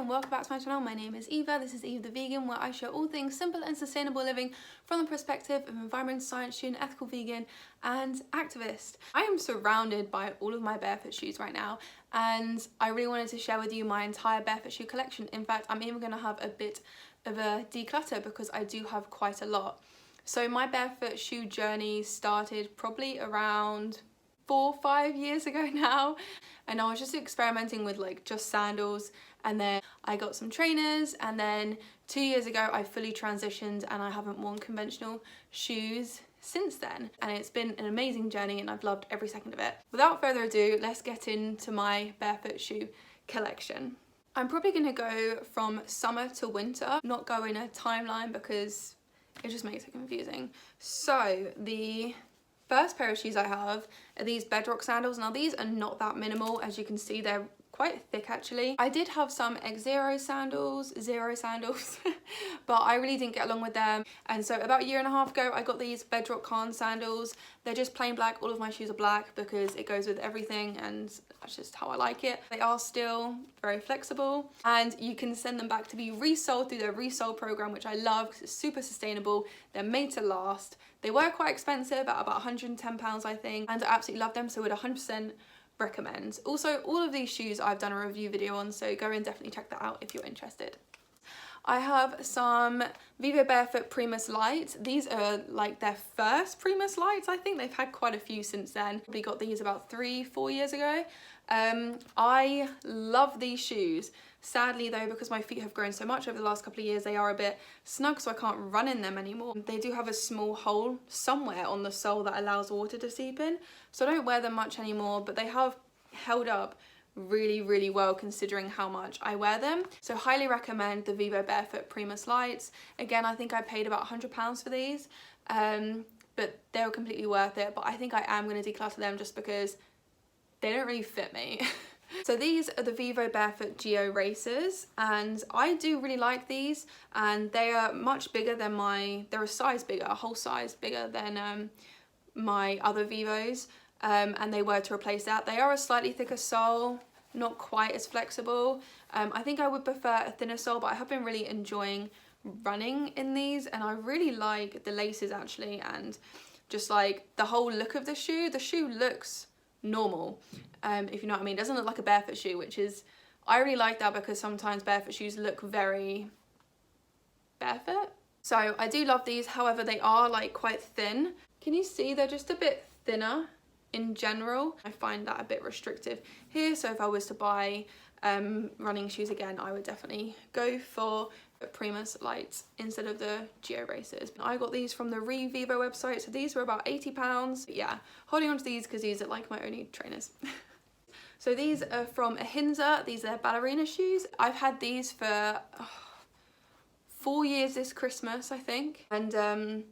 and welcome back to my channel. My name is Eva. This is Eve the Vegan, where I share all things simple and sustainable living from the perspective of environment science student, ethical vegan and activist. I am surrounded by all of my barefoot shoes right now, and I really wanted to share with you my entire barefoot shoe collection. In fact, I'm even going to have a bit of a declutter because I do have quite a lot. So my barefoot shoe journey started probably around 4 or 5 years ago now, and I was just experimenting with like just sandals, and then I got some trainers, and then 2 years ago I fully transitioned and I haven't worn conventional shoes since then, and it's been an amazing journey and I've loved every second of it. Without further ado, let's get into my barefoot shoe collection. I'm probably going to go from summer to winter, not go in a timeline because it just makes it confusing. So the first pair of shoes I have are these Bedrock sandals. Now these are not that minimal, as you can see they're quite thick actually. I did have some Xero sandals, but I really didn't get along with them, and so about a year and a half ago I got these Bedrock Cairn sandals. They're just plain black. All of my shoes are black because it goes with everything and that's just how I like it. They are still very flexible and you can send them back to be resold through their resale program, which I love because it's super sustainable. They're made to last. They were quite expensive at about £110 I think, and I absolutely love them, so would 100% recommend. Also, all of these shoes I've done a review video on, so go and definitely check that out if you're interested. I have some Vivobarefoot Primus Lite. These are like their first Primus Lites, I think. They've had quite a few since then. We got these about 3 or 4 years ago. I love these shoes. Sadly though, because my feet have grown so much over the last couple of years, they are a bit snug, so I can't run in them anymore. They do have a small hole somewhere on the sole that allows water to seep in, so I don't wear them much anymore, but they have held up really well considering how much I wear them. So highly recommend the Vivobarefoot Primus Lites. Again, I think I paid about £100 for these, but they were completely worth it. But I think I am going to declutter them just because they don't really fit me. So these are the Vivobarefoot Geo Racers, and I do really like these, and they are much bigger than they're a size bigger, a whole size bigger than my other Vivos. And they were to replace that. They are a slightly thicker sole, not quite as flexible. I think I would prefer a thinner sole, but I have been really enjoying running in these, and I really like the laces actually, and just like the whole look of the shoe. The shoe looks normal, if you know what I mean. It doesn't look like a barefoot shoe, which is, I really like that because sometimes barefoot shoes look very barefoot. So I do love these. However, they are like quite thin. Can you see they're just a bit thinner in general? I find that a bit restrictive here, so if I was to buy running shoes again, I would definitely go for Primus Lites instead of the Geo Racers. I got these from the Vivo website, so these were about £80. But yeah, holding on to these because these are like my only trainers. So these are from Ahinsa. These are ballerina shoes. I've had these for 4 years this Christmas I think, and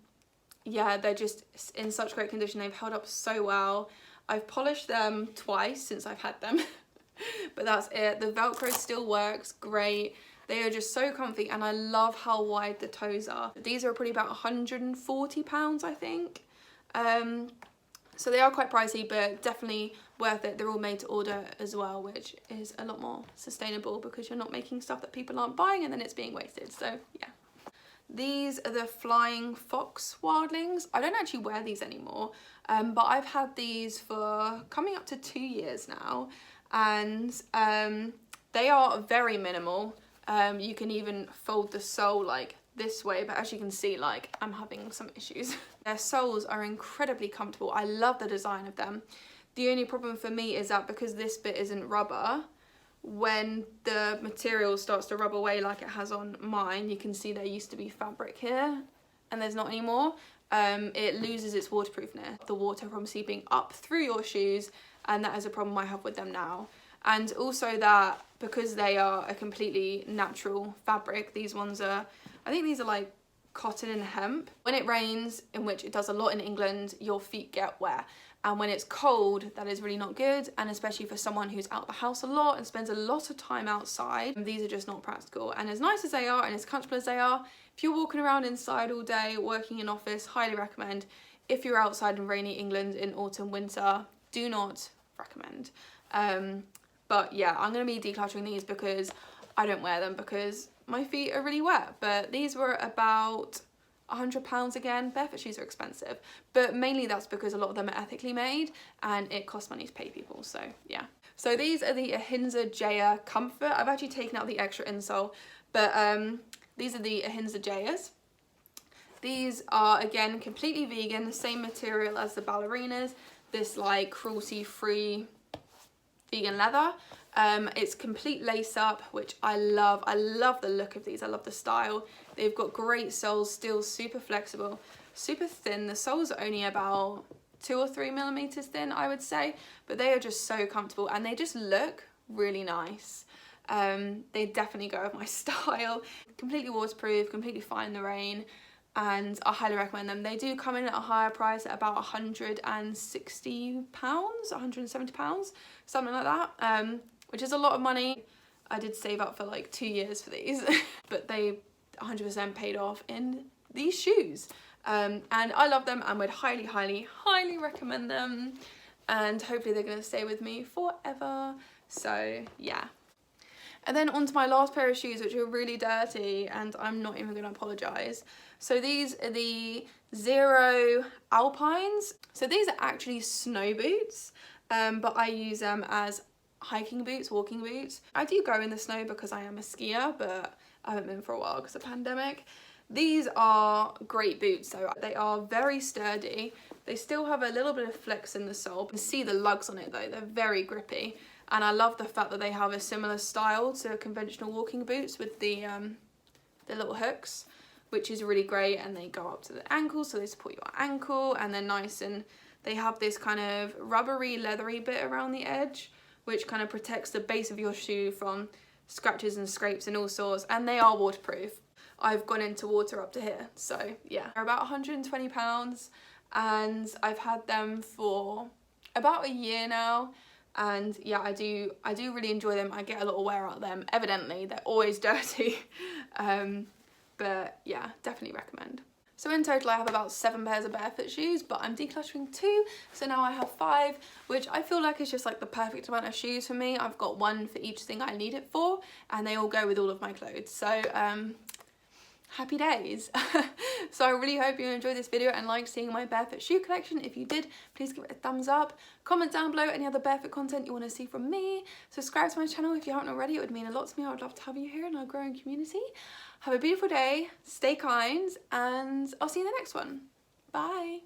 yeah, they're just in such great condition. They've held up so well. I've polished them twice since I've had them, but that's it. The Velcro still works great. They are just so comfy, and I love how wide the toes are. These are probably about £140 I think. So they are quite pricey, but definitely worth it. They're all made to order as well, which is a lot more sustainable because you're not making stuff that people aren't buying and then it's being wasted. So yeah. These are the Flying Fox Wildlings. I don't actually wear these anymore, but I've had these for coming up to 2 years now, and they are very minimal. You can even fold the sole like this way, but as you can see, like, I'm having some issues. Their soles are incredibly comfortable. I love the design of them. The only problem for me is that because this bit isn't rubber, when the material starts to rub away like it has on mine, you can see there used to be fabric here and there's not anymore. It loses its waterproofness, the water from seeping up through your shoes, and that is a problem I have with them now. And also that because they are a completely natural fabric, these ones are, I think these are like cotton and hemp. When it rains, in which it does a lot in England, your feet get wet. And when it's cold, that is really not good, and especially for someone who's out the house a lot and spends a lot of time outside, these are just not practical. And as nice as they are and as comfortable as they are, if you're walking around inside all day, working in office, highly recommend. If you're outside in rainy England in autumn, winter, do not recommend. But yeah, I'm going to be decluttering these because I don't wear them because my feet are really wet. But these were about £100 again. Barefoot shoes are expensive, but mainly that's because a lot of them are ethically made and it costs money to pay people, so yeah. So these are the Ahinsa Jaya Comfort. I've actually taken out the extra insole, but these are the Ahinsa Jayas. These are, again, completely vegan, the same material as the ballerinas, this like cruelty-free vegan leather. It's complete lace up, which I love. I love the look of these. I love the style. They've got great soles, still super flexible, super thin. The soles are only about 2 or 3 millimeters thin, I would say, but they are just so comfortable and they just look really nice. They definitely go with my style. Completely waterproof, completely fine in the rain, and I highly recommend them. They do come in at a higher price at about £160, £170, something like that, which is a lot of money. I did save up for like 2 years for these, but they 100% paid off in these shoes. And I love them and would highly, highly, highly recommend them. And hopefully they're going to stay with me forever. So yeah. And then onto my last pair of shoes, which are really dirty, and I'm not even going to apologise. So these are the Xero Alpines. So these are actually snow boots, but I use them as hiking boots, walking boots. I do go in the snow because I am a skier, but I haven't been for a while because of the pandemic. These are great boots though. They are very sturdy. They still have a little bit of flex in the sole. You can see the lugs on it though, they're very grippy. And I love the fact that they have a similar style to conventional walking boots with the little hooks, which is really great. And they go up to the ankle, so they support your ankle, and they're nice, and they have this kind of rubbery, leathery bit around the edge, which kind of protects the base of your shoe from scratches and scrapes and all sorts, and they are waterproof. I've gone into water up to here, so yeah. They're about £120, and I've had them for about a year now. And yeah, I do really enjoy them. I get a lot of wear out of them. Evidently, they're always dirty. But yeah, definitely recommend. So in total, I have about 7 pairs of barefoot shoes, but I'm decluttering 2. So now I have 5, which I feel like is just like the perfect amount of shoes for me. I've got one for each thing I need it for, and they all go with all of my clothes. So happy days. So I really hope you enjoyed this video and liked seeing my barefoot shoe collection. If you did, please give it a thumbs up. Comment down below any other barefoot content you want to see from me. Subscribe to my channel if you haven't already. It would mean a lot to me. I would love to have you here in our growing community. Have a beautiful day, stay kind, and I'll see you in the next one. Bye.